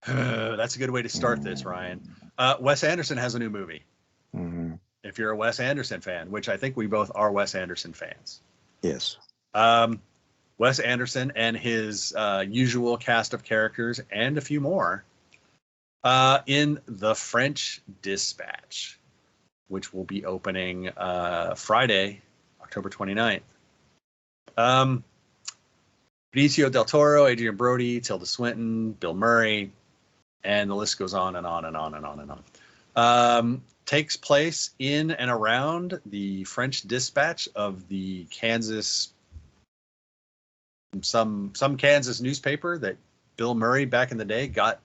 That's a good way to start this, Ryan. Wes Anderson has a new movie. If you're a Wes Anderson fan, which I think we both are Wes Anderson fans. Yes. Wes Anderson and his usual cast of characters and a few more in The French Dispatch, which will be opening Friday, October 29th. Benicio del Toro, Adrien Brody, Tilda Swinton, Bill Murray, and the list goes on and on and on and on and on. Takes place in and around the French Dispatch of the Kansas, some Kansas newspaper that Bill Murray back in the day got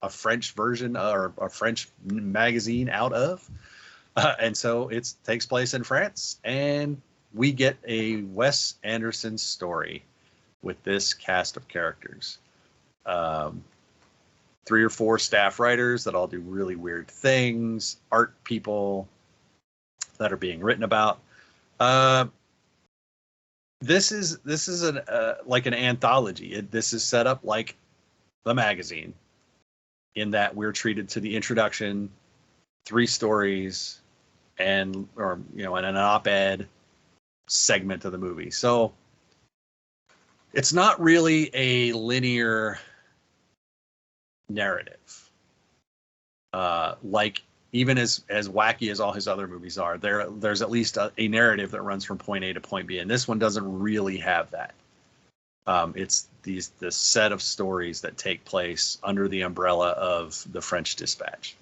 a French version or a French magazine out of. And so it takes place in France, and we get a Wes Anderson story with this cast of characters. 3 or 4 staff writers that all do really weird things, art people that are being written about. This is an like an anthology. This is set up like the magazine, in that we're treated to the introduction, 3 stories, and an op-ed segment of the movie. So it's not really a linear narrative. Like even as wacky as all his other movies are, there's at least a narrative that runs from point A to point B, and this one doesn't really have that. It's this set of stories that take place under the umbrella of the French Dispatch.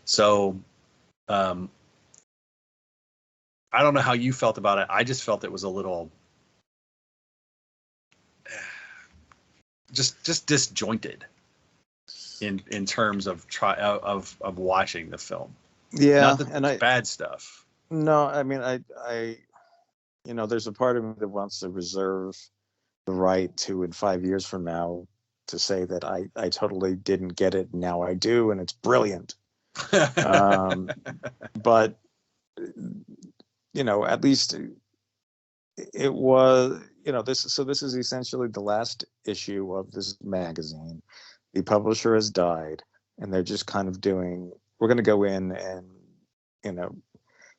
So I don't know how you felt about it. I just felt it was a little just disjointed in terms of watching the film. Yeah, not that bad stuff. No, I mean, I there's a part of me that wants to reserve the right to, in 5 years from now, to say that I totally didn't get it, and now I do, and it's brilliant. But at least it was, this is essentially the last issue of this magazine. The publisher has died, and they're just kind of we're going to go in and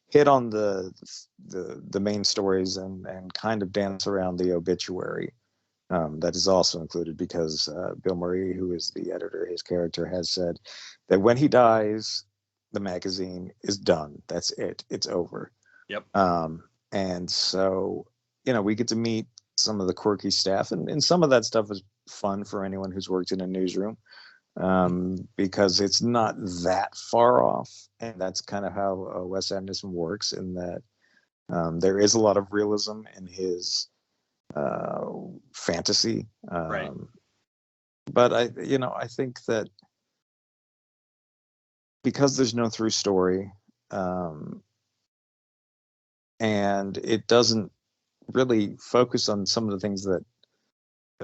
hit on the main stories and kind of dance around the obituary that is also included, because Bill Murray, who is the editor, his character, has said that when he dies, the magazine is done. That's it. It's over. Yep. And so, we get to meet some of the quirky staff, and some of that stuff is fun for anyone who's worked in a newsroom, because it's not that far off. And that's kind of how Wes Anderson works, in that there is a lot of realism in his fantasy. Right. But I think that because there's no through story, and it doesn't really focus on some of the things that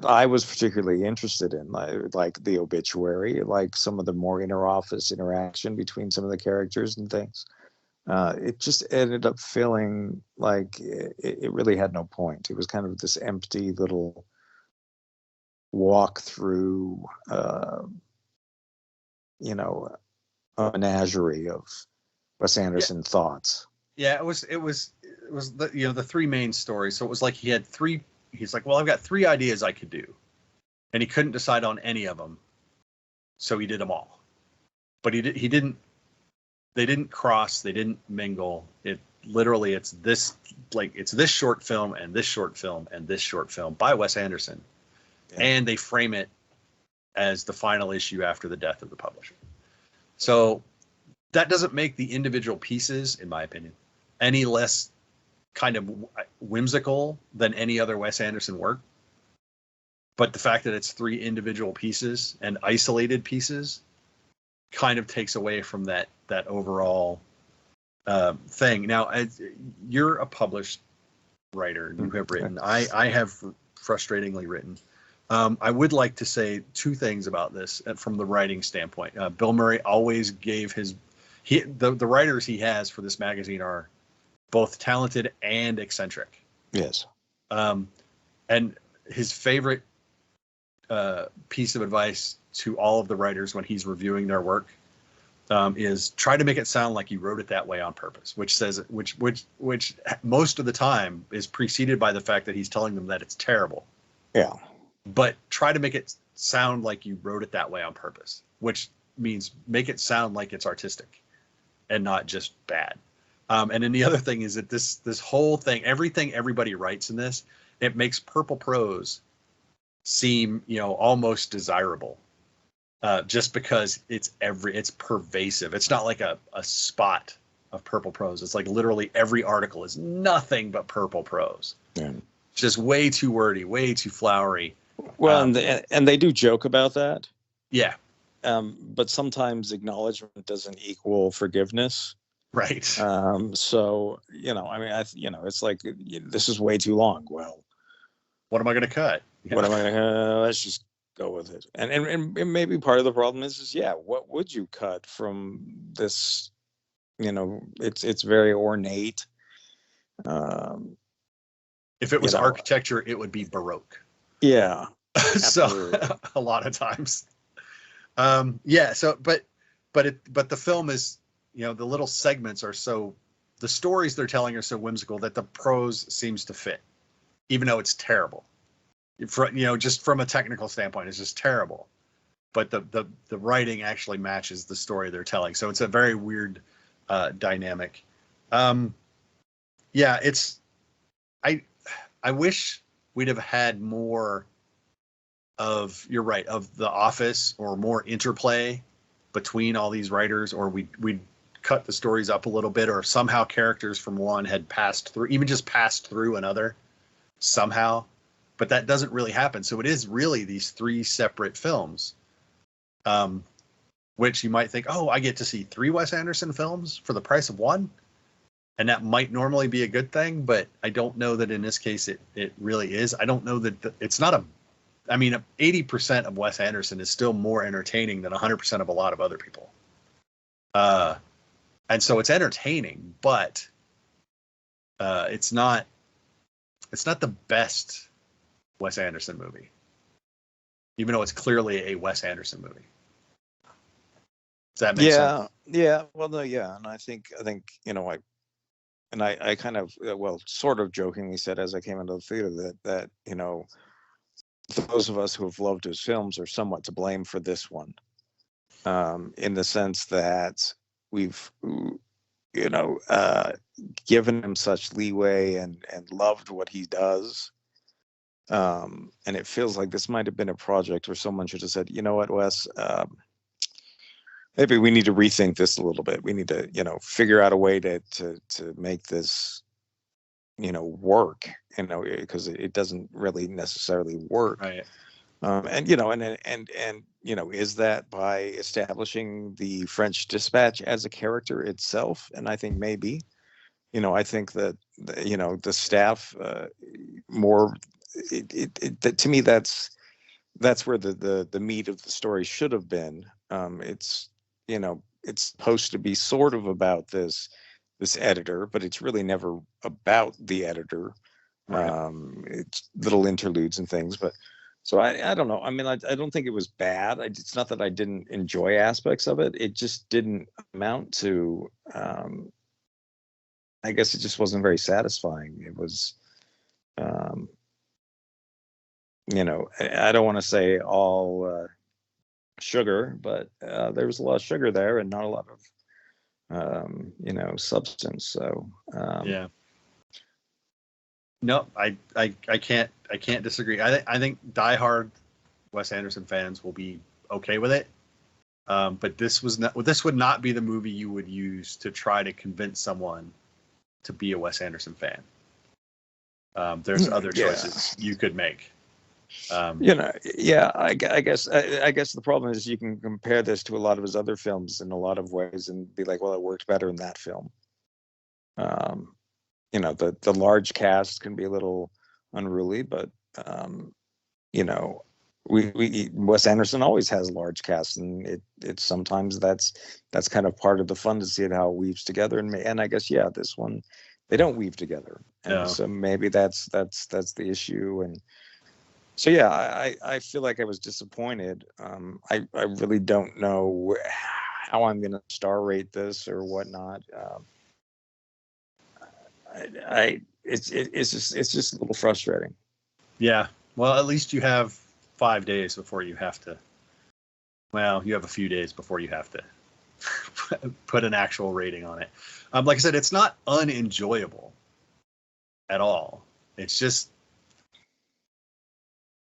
I was particularly interested in, like the obituary, like some of the more inter-office interaction between some of the characters and things. It just ended up feeling like it really had no point. It was kind of this empty little walk through, a menagerie of Wes Anderson thoughts. Yeah, it was the 3 main stories. So it was like he had 3. He's like, well, I've got 3 ideas I could do, and he couldn't decide on any of them, so he did them all. But he didn't. They didn't cross. They didn't mingle. It literally, it's this short film and this short film and this short film by Wes Anderson, and they frame it as the final issue after the death of the publisher. So that doesn't make the individual pieces, in my opinion, any less kind of whimsical than any other Wes Anderson work. But the fact that it's 3 individual pieces and isolated pieces kind of takes away from that overall thing. Now, you're a published writer. You have written. I have frustratingly written. I would like to say 2 things about this from the writing standpoint. Bill Murray always gave the writers he has for this magazine are both talented and eccentric. Yes. And his favorite piece of advice to all of the writers when he's reviewing their work is try to make it sound like you wrote it that way on purpose, which most of the time is preceded by the fact that he's telling them that it's terrible. Yeah. But try to make it sound like you wrote it that way on purpose, which means make it sound like it's artistic and not just bad. And then the other thing is that this whole thing, everything everybody writes in this, it makes purple prose seem, almost desirable, just because it's pervasive. It's not like a spot of purple prose. It's like literally every article is nothing but purple prose. Yeah. Just way too wordy, way too flowery. Well, and they do joke about that. Yeah. But sometimes acknowledgement doesn't equal forgiveness. Right. So, it's like, this is way too long. Well, what am I going to cut? What am I going to, let's just go with it. And maybe part of the problem is what would you cut from this? It's very ornate. If it was architecture, it would be Baroque. Yeah. So a lot of times. So, but the film is, the little segments are the stories they're telling are so whimsical that the prose seems to fit, even though it's terrible. Just from a technical standpoint, it's just terrible. But the writing actually matches the story they're telling. So it's a very weird dynamic. I wish we'd have had more of The Office, or more interplay between all these writers, or we'd cut the stories up a little bit, or somehow characters from one had passed through another somehow, but that doesn't really happen. So it is really these three separate films, which you might think, oh, I get to see 3 Wes Anderson films for the price of one. And that might normally be a good thing, but I don't know that in this case it really is. I don't know that it's not 80% of Wes Anderson is still more entertaining than 100% of a lot of other people. And so it's entertaining, but it's not the best Wes Anderson movie, even though it's clearly a Wes Anderson movie. Does that make sense? Yeah. Well, no, yeah. And I think, I kind of, sort of jokingly said as I came into the theater that those of us who have loved his films are somewhat to blame for this one, in the sense that we've, given him such leeway and loved what he does. And it feels like this might have been a project where someone should have said, you know what, Wes, maybe we need to rethink this a little bit. We need to, figure out a way to make this, work, because it doesn't really necessarily work. Right. Is that by establishing the French Dispatch as a character itself? And I think maybe, I think that, the staff, more, to me, that's where the meat of the story should have been. It's supposed to be sort of about this editor, but it's really never about the editor. Right. It's little interludes and things, but so I don't know. I don't think it was bad. It's not that I didn't enjoy aspects of it. It just didn't amount to, I guess it just wasn't very satisfying. It was, I don't want to say all sugar, but there was a lot of sugar there and not a lot of substance. So yeah. No, I can't disagree. I think diehard Wes Anderson fans will be okay with it. But this would not be the movie you would use to try to convince someone to be a Wes Anderson fan. There's other choices you could make. I guess the problem is you can compare this to a lot of his other films in a lot of ways and be like, well, it worked better in that film. The large cast can be a little unruly, but Wes Anderson always has large casts, and it's sometimes that's kind of part of the fun to see how it weaves together. And I guess this one they don't weave together, and so maybe that's the issue. And So yeah, I feel like I was disappointed. I really don't know how I'm going to star rate this or whatnot. It's just a little frustrating. Yeah. Well, at least you have 5 days before you have to. Well, you have a few days before you have to put an actual rating on it. Like I said, it's not unenjoyable at all. It's just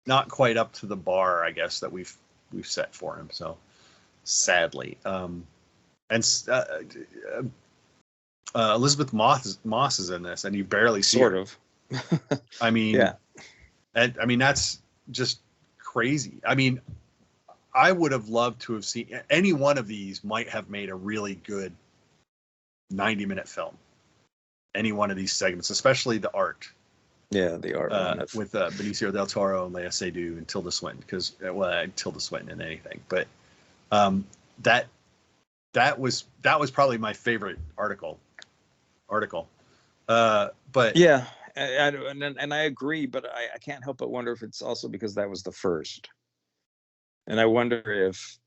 not quite up to the bar, I guess, that we've set for him. So sadly, Elizabeth Moss is in this, and you barely see sort her. of. I mean, yeah, and I mean that's just crazy. I mean, I would have loved to have seen any one of these. Might have made a really good 90-minute film. Any one of these segments, especially the art. Yeah, the art with Benicio del Toro and Seydoux and Tilda Swinton, because Tilda Swinton in anything, but that was probably my favorite article. But yeah, and I agree, but I can't help but wonder if it's also because that was the first, and I wonder if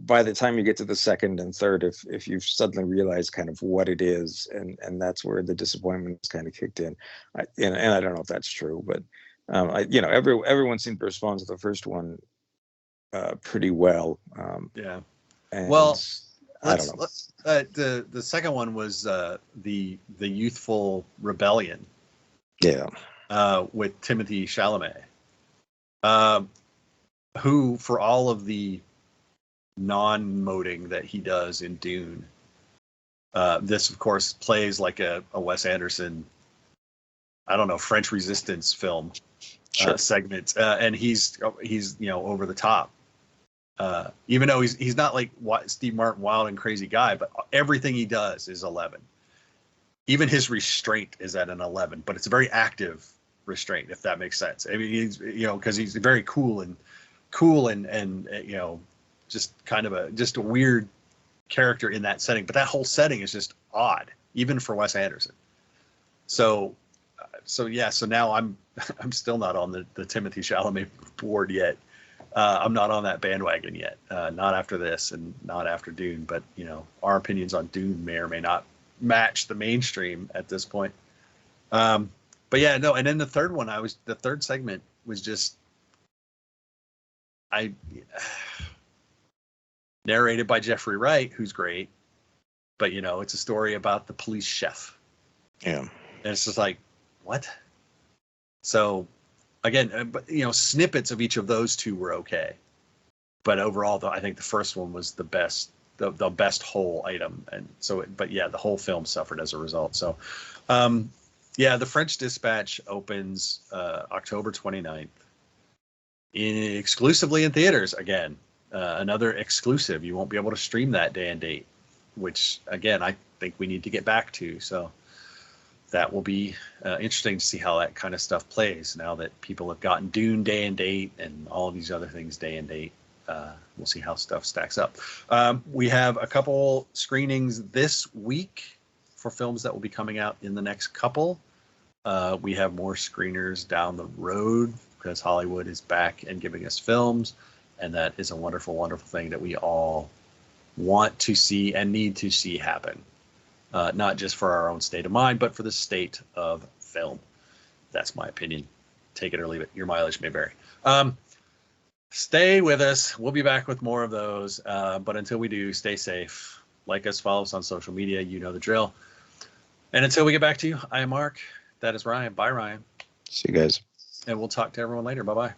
by the time you get to the second and third, if you've suddenly realized kind of what it is, and that's where the disappointment is kind of kicked in. And I don't know if that's true, but everyone seemed to respond to the first one pretty well. yeah, and well, I don't know. The second one was the youthful rebellion. Yeah. With Timothée Chalamet, who, for all of the non-moding that he does in Dune, this of course plays like a Wes Anderson, I don't know, French Resistance film segment, and he's over the top, even though he's not like Steve Martin, wild and crazy guy, but everything he does is 11. Even his restraint is at an 11, but it's a very active restraint, if that makes sense. I mean, he's because he's very cool and just kind of a weird character in that setting. But that whole setting is just odd, even for Wes Anderson. So now I'm still not on the Timothée Chalamet board yet. I'm not on that bandwagon yet. Not after this and not after Dune. But our opinions on Dune may or may not match the mainstream at this point. But yeah, no. And then the third segment was just narrated by Jeffrey Wright, who's great, but it's a story about the police chef. Yeah. And it's just like, what? So again, but snippets of each of those two were okay, but overall, I think the first one was the best, the best whole item. And so, but yeah, the whole film suffered as a result. So, yeah, The French Dispatch opens October 29th. Exclusively in theaters again. Another exclusive. You won't be able to stream that day and date, which again I think we need to get back to. So that will be interesting to see how that kind of stuff plays now that people have gotten Dune day and date and all of these other things day and date. We'll see how stuff stacks up. We have a couple screenings this week for films that will be coming out in the next couple. We have more screeners down the road because Hollywood is back and giving us films, and that is a wonderful, wonderful thing that we all want to see and need to see happen. Not just for our own state of mind, but for the state of film. That's my opinion. Take it or leave it. Your mileage may vary. Stay with us. We'll be back with more of those. But until we do, stay safe. Like us, follow us on social media. You know the drill. And until we get back to you, I am Mark. That is Ryan. Bye, Ryan. See you guys. And we'll talk to everyone later. Bye-bye.